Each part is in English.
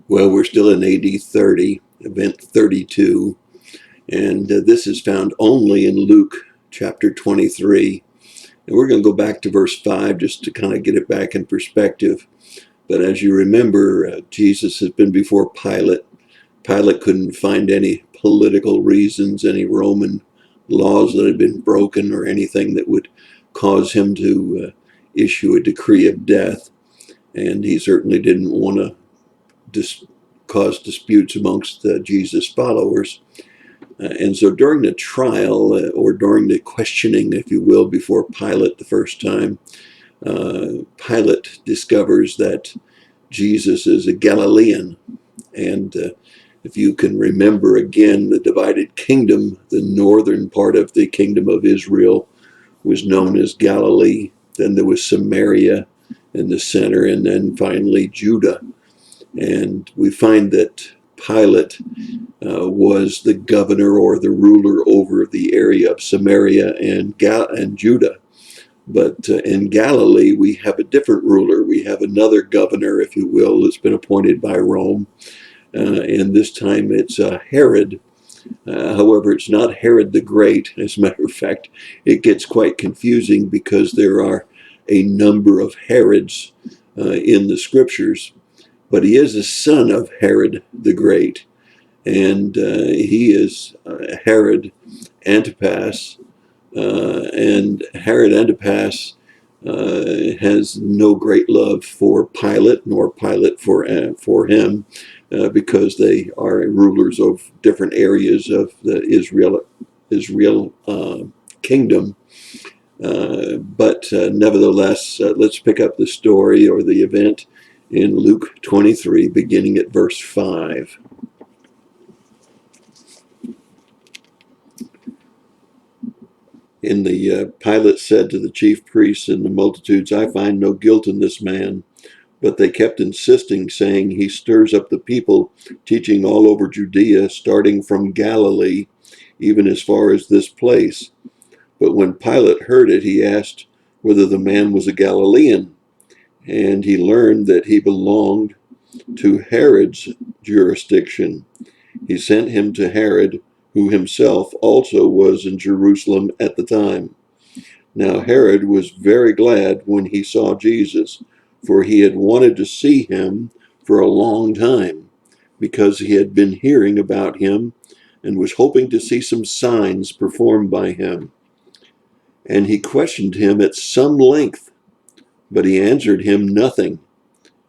Well, we're still in AD 30, event 32, and this is found only in Luke chapter 23. And we're going to go back to verse 5 just to kind of get it back in perspective. But as you remember, Jesus has been before Pilate. Pilate couldn't find any political reasons, any Roman laws that had been broken, or anything that would cause him to issue a decree of death. And he certainly didn't want to cause disputes amongst Jesus' followers. And so during the trial, or during the questioning, if you will, before Pilate the first time, Pilate discovers that Jesus is a Galilean. And if you can remember again, the divided kingdom, the northern part of the kingdom of Israel was known as Galilee. Then there was Samaria in the center, and then finally Judah. And we find that Pilate was the governor or the ruler over the area of Samaria and Judah. But in Galilee, we have a different ruler. We have another governor, if you will, that's been appointed by Rome. And this time it's Herod. However, it's not Herod the Great. As a matter of fact, it gets quite confusing because there are a number of Herods in the scriptures. But he is a son of Herod the Great, and he is Herod Antipas, and Herod Antipas has no great love for Pilate, nor Pilate for him, because they are rulers of different areas of the Israel kingdom. But nevertheless, let's pick up the story or the event in Luke 23, beginning at verse 5. Pilate said to the chief priests and the multitudes, "I find no guilt in this man." But they kept insisting, saying, "He stirs up the people, teaching all over Judea, starting from Galilee, even as far as this place." But when Pilate heard it, he asked whether the man was a Galilean. And he learned that he belonged to Herod's jurisdiction. He sent him to Herod, who himself also was in Jerusalem at the time. Now Herod was very glad when he saw Jesus, for he had wanted to see him for a long time, because he had been hearing about him and was hoping to see some signs performed by him. And he questioned him at some length, but he answered him nothing.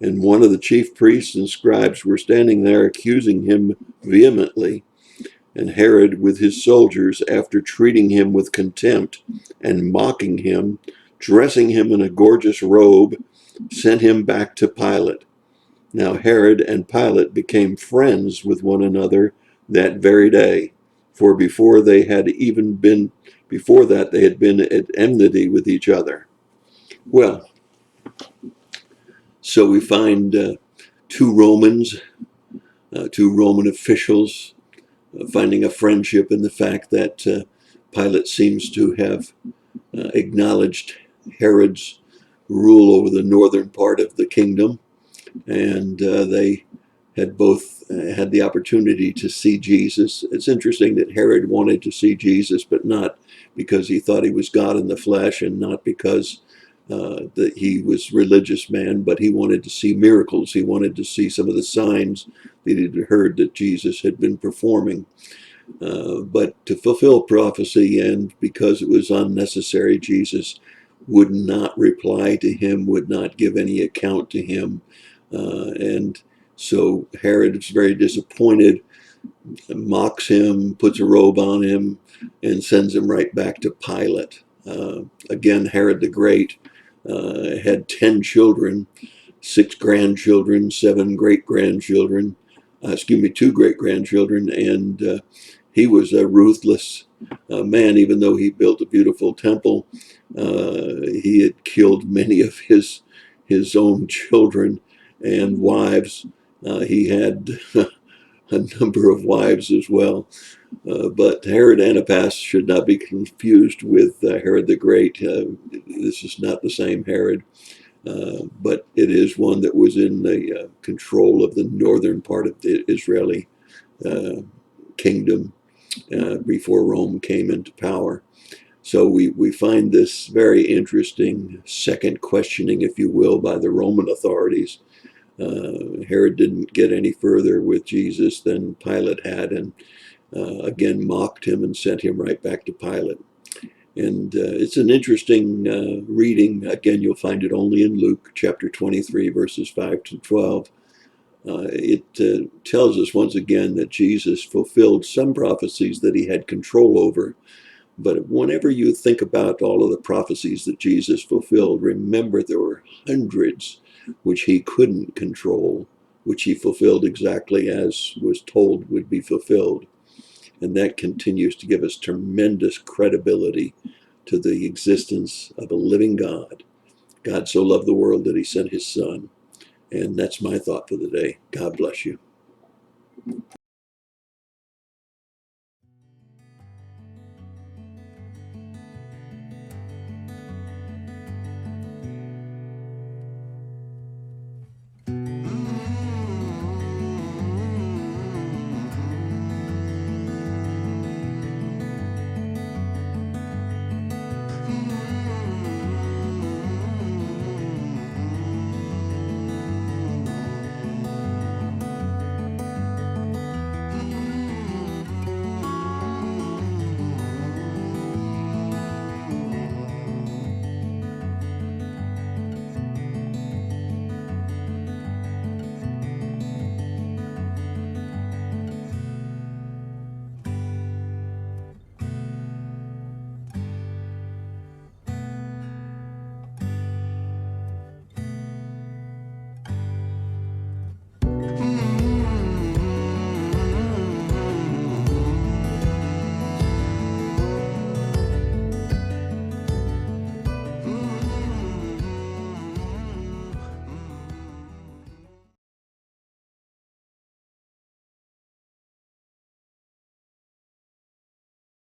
And one of the chief priests and scribes were standing there accusing him vehemently. And Herod, with his soldiers, after treating him with contempt and mocking him, dressing him in a gorgeous robe, sent him back to Pilate. Now Herod and Pilate became friends with one another that very day, for before that they had been at enmity with each other. Well, so we find two Roman officials finding a friendship in the fact that Pilate seems to have acknowledged Herod's rule over the northern part of the kingdom, and they had both had the opportunity to see Jesus. It's interesting that Herod wanted to see Jesus, but not because he thought he was God in the flesh, and not because that he was a religious man, but he wanted to see miracles. He wanted to see some of the signs that he had heard that Jesus had been performing. But to fulfill prophecy, and because it was unnecessary, Jesus would not reply to him, would not give any account to him. And so Herod is very disappointed, mocks him, puts a robe on him, and sends him right back to Pilate. Again, Herod the Great had 10 children, 6 grandchildren, 7 great-grandchildren, 2 great-grandchildren, and he was a ruthless man. Even though he built a beautiful temple, he had killed many of his own children and wives. He had a number of wives as well. But Herod Antipas should not be confused with Herod the Great. This is not the same Herod. but it is one that was in the control of the northern part of the Israeli kingdom before Rome came into power. So we find this very interesting second questioning, if you will, by the Roman authorities. Herod didn't get any further with Jesus than Pilate had, and again mocked him and sent him right back to Pilate. And it's an interesting reading. Again, you'll find it only in Luke chapter 23, verses 5 to 12. It tells us once again that Jesus fulfilled some prophecies that he had control over. But whenever you think about all of the prophecies that Jesus fulfilled, remember there were hundreds which he couldn't control, which he fulfilled exactly as was told would be fulfilled. And that continues to give us tremendous credibility to the existence of a living God. God so loved the world that he sent his son. And that's my thought for the day. God bless you.